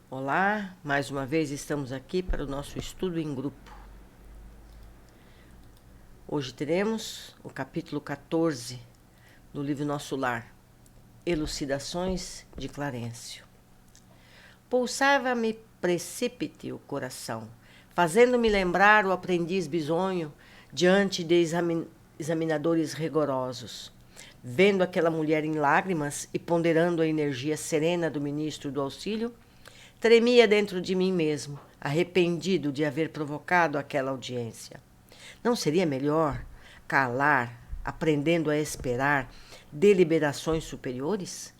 Olá, mais uma vez estamos aqui para o nosso estudo em grupo. Hoje teremos o capítulo 14 do livro Nosso Lar, Elucidações de Clarencio. Pulsava-me precípite o coração, fazendo-me lembrar o aprendiz bisonho diante de examinadores rigorosos. Vendo aquela mulher em lágrimas e ponderando a energia serena do ministro do auxílio, tremia dentro de mim mesmo, arrependido de haver provocado aquela audiência. Não seria melhor calar, aprendendo a esperar deliberações superiores?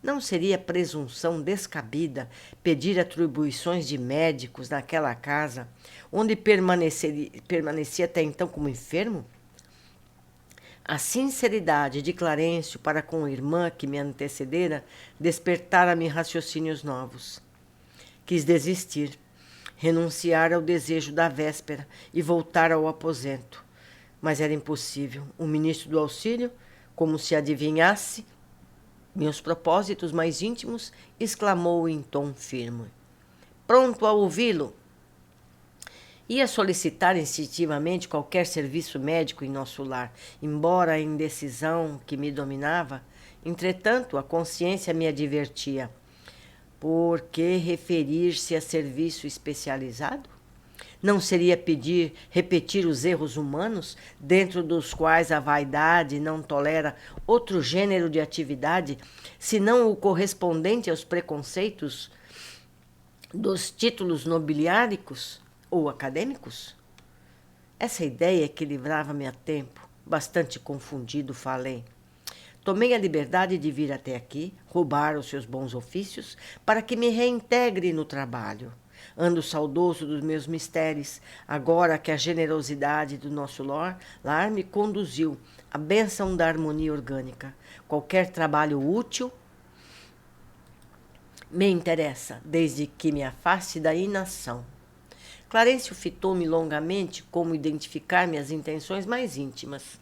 Não seria presunção descabida pedir atribuições de médicos naquela casa, onde permanecia até então como enfermo? A sinceridade de Clarencio para com a irmã que me antecedera despertara-me raciocínios novos. Quis desistir, renunciar ao desejo da véspera e voltar ao aposento. Mas era impossível. O ministro do auxílio, como se adivinhasse meus propósitos mais íntimos, exclamou em tom firme: "Pronto a ouvi-lo!" Ia solicitar instintivamente qualquer serviço médico em nosso lar, embora a indecisão que me dominava, entretanto, a consciência me advertia. Por que referir-se a serviço especializado? Não seria repetir os erros humanos, dentro dos quais a vaidade não tolera outro gênero de atividade, senão o correspondente aos preconceitos dos títulos nobiliáricos ou acadêmicos? Essa ideia equilibrava-me a tempo. Bastante confundido, falei. Tomei a liberdade de vir até aqui, roubar os seus bons ofícios, para que me reintegre no trabalho. Ando saudoso dos meus mistérios, agora que a generosidade do nosso lar me conduziu à bênção da harmonia orgânica. Qualquer trabalho útil me interessa, desde que me afaste da inação. Clarencio fitou-me longamente como identificar minhas intenções mais íntimas.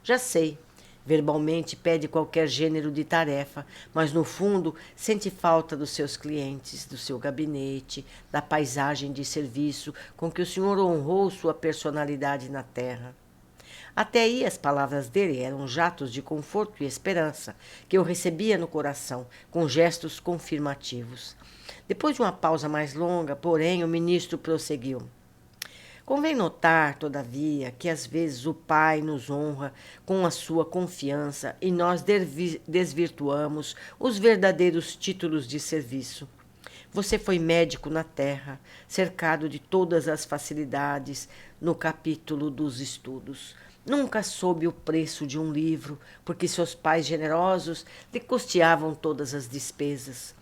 Já sei. Verbalmente pede qualquer gênero de tarefa, mas no fundo sente falta dos seus clientes, do seu gabinete, da paisagem de serviço com que o senhor honrou sua personalidade na terra. Até aí as palavras dele eram jatos de conforto e esperança, que eu recebia no coração, com gestos confirmativos. Depois de uma pausa mais longa, porém, o ministro prosseguiu. Convém notar, todavia, que às vezes o Pai nos honra com a sua confiança e nós desvirtuamos os verdadeiros títulos de serviço. Você foi médico na terra, cercado de todas as facilidades no capítulo dos estudos. Nunca soube o preço de um livro, porque seus pais generosos lhe custeavam todas as despesas.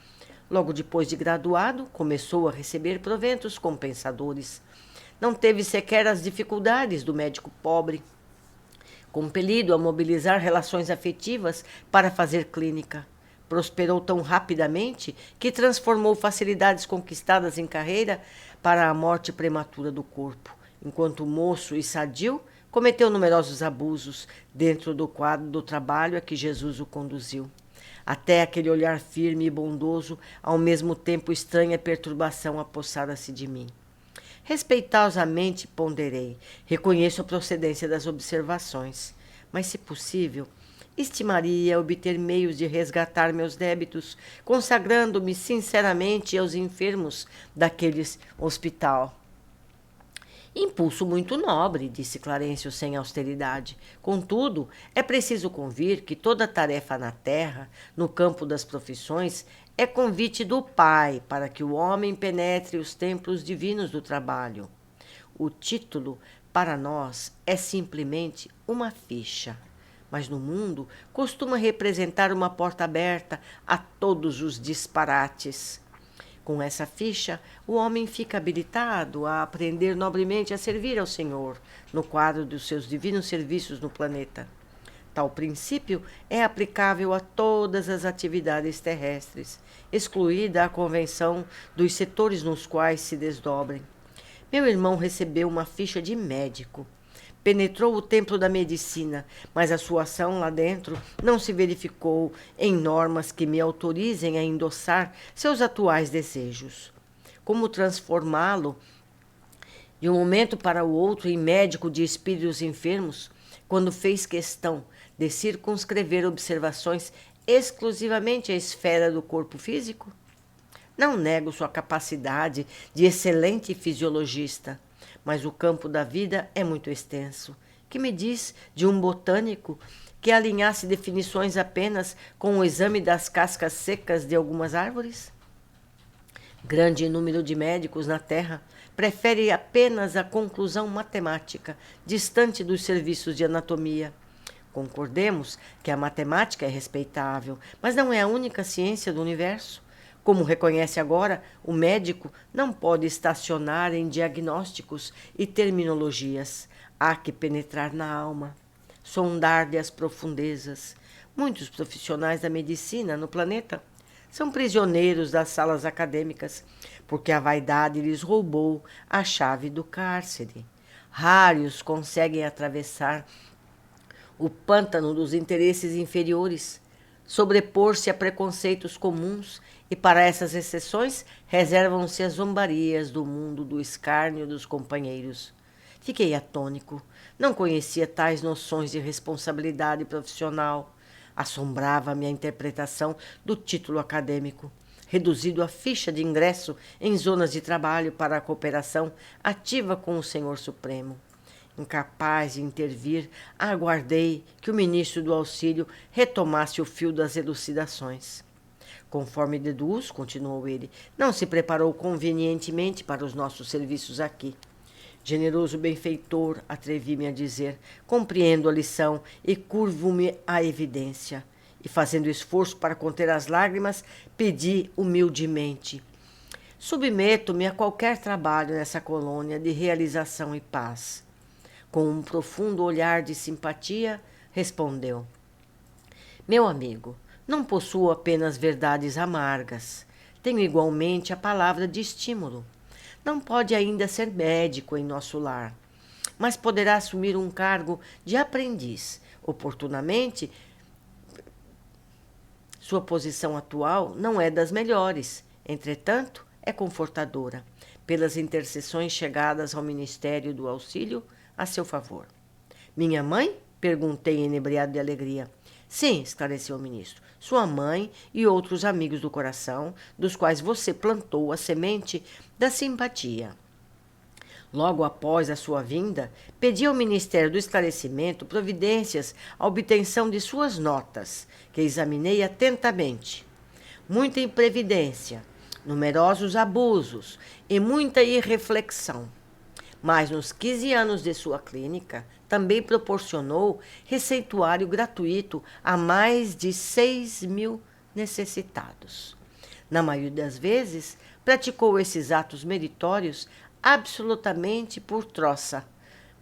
Logo depois de graduado, começou a receber proventos compensadores. Não teve sequer as dificuldades do médico pobre, compelido a mobilizar relações afetivas para fazer clínica. Prosperou tão rapidamente que transformou facilidades conquistadas em carreira para a morte prematura do corpo, enquanto moço e sadio cometeu numerosos abusos dentro do quadro do trabalho a que Jesus o conduziu. Até aquele olhar firme e bondoso, ao mesmo tempo estranha perturbação apossara-se de mim. Respeitosamente ponderei. Reconheço a procedência das observações, mas, se possível, estimaria obter meios de resgatar meus débitos, consagrando-me sinceramente aos enfermos daquele hospital. Impulso muito nobre, disse Clarencio sem austeridade. Contudo, é preciso convir que toda tarefa na terra, no campo das profissões, é convite do Pai para que o homem penetre os templos divinos do trabalho. O título, para nós, é simplesmente uma ficha, mas no mundo costuma representar uma porta aberta a todos os disparates. Com essa ficha, o homem fica habilitado a aprender nobremente a servir ao Senhor no quadro dos seus divinos serviços no planeta. Tal princípio é aplicável a todas as atividades terrestres, excluída a convenção dos setores nos quais se desdobrem. Meu irmão recebeu uma ficha de médico. penetrou o templo da medicina, mas a sua ação lá dentro não se verificou em normas que me autorizem a endossar seus atuais desejos. Como transformá-lo de um momento para o outro em médico de espíritos enfermos, quando fez questão de circunscrever observações exclusivamente à esfera do corpo físico? Não nego sua capacidade de excelente fisiologista, mas o campo da vida é muito extenso. Que me diz de um botânico que alinhasse definições apenas com o exame das cascas secas de algumas árvores? Grande número de médicos na Terra prefere apenas a conclusão matemática, distante dos serviços de anatomia. Concordemos que a matemática é respeitável, mas não é a única ciência do universo. Como reconhece agora, o médico não pode estacionar em diagnósticos e terminologias. Há que penetrar na alma, sondar-lhe as profundezas. Muitos profissionais da medicina no planeta são prisioneiros das salas acadêmicas, porque a vaidade lhes roubou a chave do cárcere. Raros conseguem atravessar o pântano dos interesses inferiores, sobrepor-se a preconceitos comuns, e para essas exceções reservam-se as zombarias do mundo do escárnio dos companheiros. Fiquei atônico. Não conhecia tais noções de responsabilidade profissional. Assombrava-me a interpretação do título acadêmico, reduzido a ficha de ingresso em zonas de trabalho para a cooperação ativa com o Senhor Supremo. Incapaz de intervir, aguardei que o ministro do Auxílio retomasse o fio das elucidações. Conforme deduz, continuou ele, não se preparou convenientemente para os nossos serviços aqui. Generoso benfeitor, atrevi-me a dizer, compreendo a lição e curvo-me à evidência. E fazendo esforço para conter as lágrimas, pedi humildemente: submeto-me a qualquer trabalho nessa colônia de realização e paz. Com um profundo olhar de simpatia, respondeu: meu amigo, não possuo apenas verdades amargas. Tenho igualmente a palavra de estímulo. Não pode ainda ser médico em nosso lar, mas poderá assumir um cargo de aprendiz. Oportunamente, sua posição atual não é das melhores, entretanto, é confortadora, pelas intercessões chegadas ao Ministério do Auxílio a seu favor. Minha mãe? Perguntei, inebriado de alegria. Sim, esclareceu o ministro, sua mãe e outros amigos do coração, dos quais você plantou a semente da simpatia. Logo após a sua vinda, pedi ao Ministério do Esclarecimento providências à obtenção de suas notas, que examinei atentamente. Muita imprevidência, numerosos abusos e muita irreflexão. Mas nos 15 anos de sua clínica, também proporcionou receituário gratuito a mais de 6.000 necessitados. Na maioria das vezes, praticou esses atos meritórios absolutamente por troça,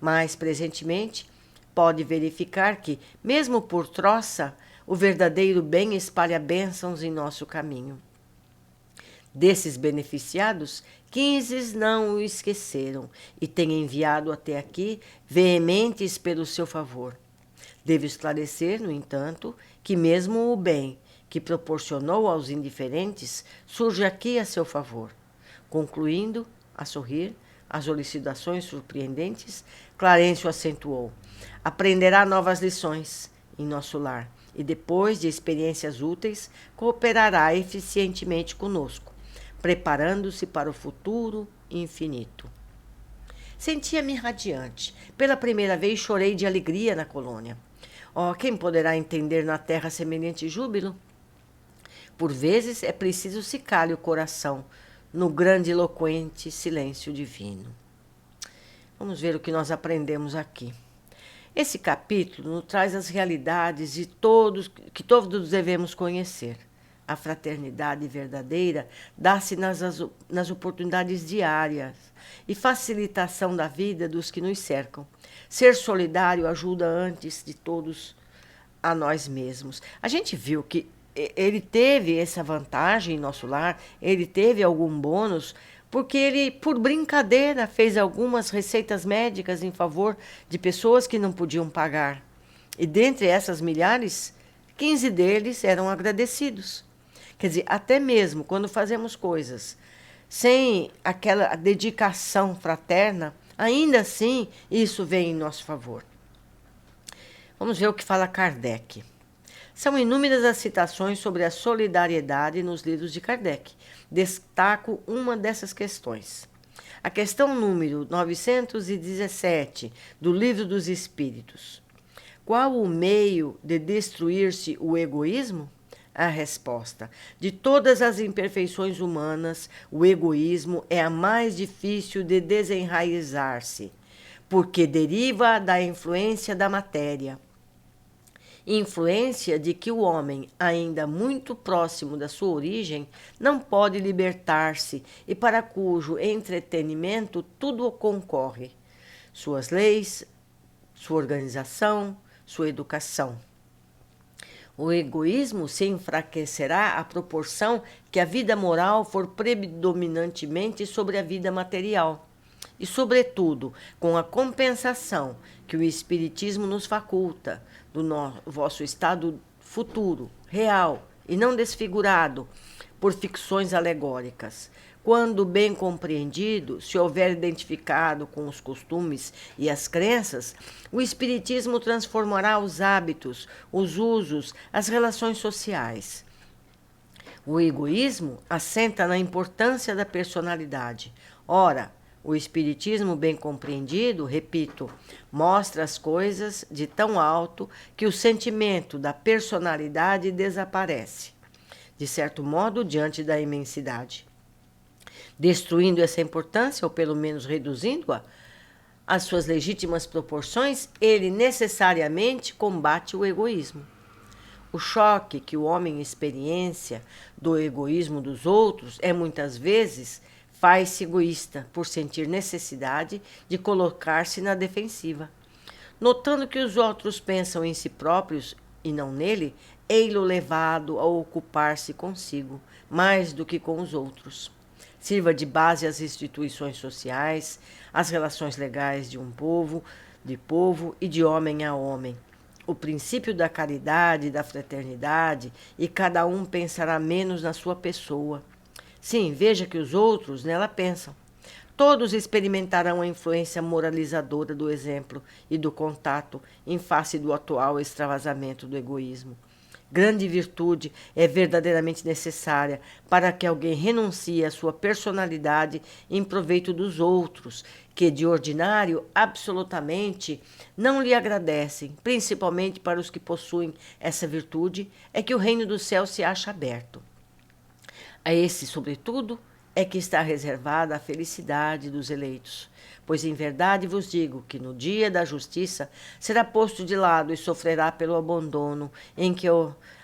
mas presentemente pode verificar que, mesmo por troça, o verdadeiro bem espalha bênçãos em nosso caminho. Desses beneficiados, 15 não o esqueceram e têm enviado até aqui veementes pelo seu favor. Devo esclarecer, no entanto, que mesmo o bem que proporcionou aos indiferentes surge aqui a seu favor. Concluindo, a sorrir, as elucidações surpreendentes, Clarencio acentuou: aprenderá novas lições em nosso lar e, depois de experiências úteis, cooperará eficientemente conosco, preparando-se para o futuro infinito. Sentia-me radiante. Pela primeira vez chorei de alegria na colônia. Oh, quem poderá entender na terra semelhante júbilo? Por vezes é preciso se cale o coração no grandiloquente silêncio divino. Vamos ver o que nós aprendemos aqui. Esse capítulo nos traz as realidades de que todos devemos conhecer. A fraternidade verdadeira dá-se nas oportunidades diárias e facilitação da vida dos que nos cercam. Ser solidário ajuda antes de todos a nós mesmos. A gente viu que ele teve essa vantagem em nosso lar, ele teve algum bônus porque ele, por brincadeira, fez algumas receitas médicas em favor de pessoas que não podiam pagar. E dentre essas milhares, 15 deles eram agradecidos. Quer dizer, até mesmo quando fazemos coisas sem aquela dedicação fraterna, ainda assim isso vem em nosso favor. Vamos ver o que fala Kardec. São inúmeras as citações sobre a solidariedade nos livros de Kardec. Destaco uma dessas questões. A questão número 917 do Livro dos Espíritos. Qual o meio de destruir-se o egoísmo? A resposta: de todas as imperfeições humanas, o egoísmo é a mais difícil de desenraizar-se, porque deriva da influência da matéria. Influência de que o homem, ainda muito próximo da sua origem, não pode libertar-se e para cujo entretenimento tudo concorre: suas leis, sua organização, sua educação. O egoísmo se enfraquecerá à proporção que a vida moral for predominantemente sobre a vida material. E, sobretudo, com a compensação que o Espiritismo nos faculta do vosso estado futuro, real e não desfigurado por ficções alegóricas. Quando bem compreendido, se houver identificado com os costumes e as crenças, o Espiritismo transformará os hábitos, os usos, as relações sociais. O egoísmo assenta na importância da personalidade. Ora, o Espiritismo bem compreendido, repito, mostra as coisas de tão alto que o sentimento da personalidade desaparece, de certo modo, diante da imensidade. Destruindo essa importância, ou pelo menos reduzindo-a às suas legítimas proporções, ele necessariamente combate o egoísmo. O choque que o homem experiencia do egoísmo dos outros é muitas vezes faz-se egoísta por sentir necessidade de colocar-se na defensiva. Notando que os outros pensam em si próprios e não nele, ei-lo levado a ocupar-se consigo, mais do que com os outros. Sirva de base às instituições sociais, às relações legais de um povo, de povo e de homem a homem. O princípio da caridade e da fraternidade, e cada um pensará menos na sua pessoa. Sim, veja que os outros nela pensam. Todos experimentarão a influência moralizadora do exemplo e do contato em face do atual extravasamento do egoísmo. Grande virtude é verdadeiramente necessária para que alguém renuncie à sua personalidade em proveito dos outros, que de ordinário absolutamente não lhe agradecem, principalmente para os que possuem essa virtude, é que o reino do céu se acha aberto. A esse, sobretudo, é que está reservada a felicidade dos eleitos. Pois em verdade vos digo que no dia da justiça será posto de lado e sofrerá pelo abandono em que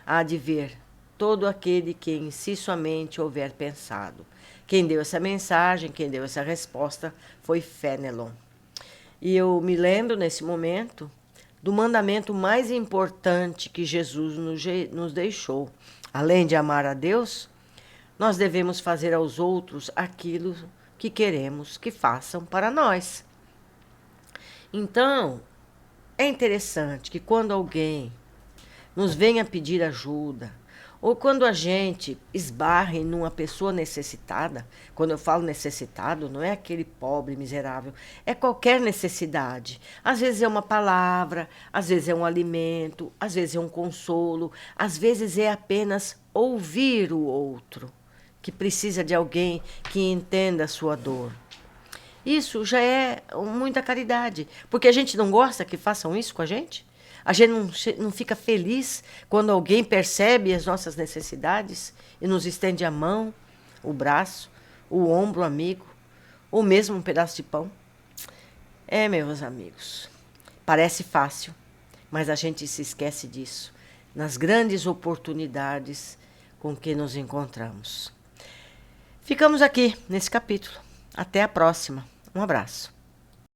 há de ver todo aquele que em si somente houver pensado. Quem deu essa mensagem, quem deu essa resposta foi Fénelon. E eu me lembro nesse momento do mandamento mais importante que Jesus nos deixou. Além de amar a Deus, nós devemos fazer aos outros aquilo que queremos que façam para nós. Então, é interessante que quando alguém nos venha pedir ajuda, ou quando a gente esbarre numa pessoa necessitada, quando eu falo necessitado, não é aquele pobre, miserável, é qualquer necessidade. Às vezes é uma palavra, às vezes é um alimento, às vezes é um consolo, às vezes é apenas ouvir o outro, que precisa de alguém que entenda a sua dor. Isso já é muita caridade, porque a gente não gosta que façam isso com a gente? A gente não fica feliz quando alguém percebe as nossas necessidades e nos estende a mão, o braço, o ombro amigo, ou mesmo um pedaço de pão? É, meus amigos, parece fácil, mas a gente se esquece disso nas grandes oportunidades com que nos encontramos. Ficamos aqui nesse capítulo. Até a próxima. Um abraço.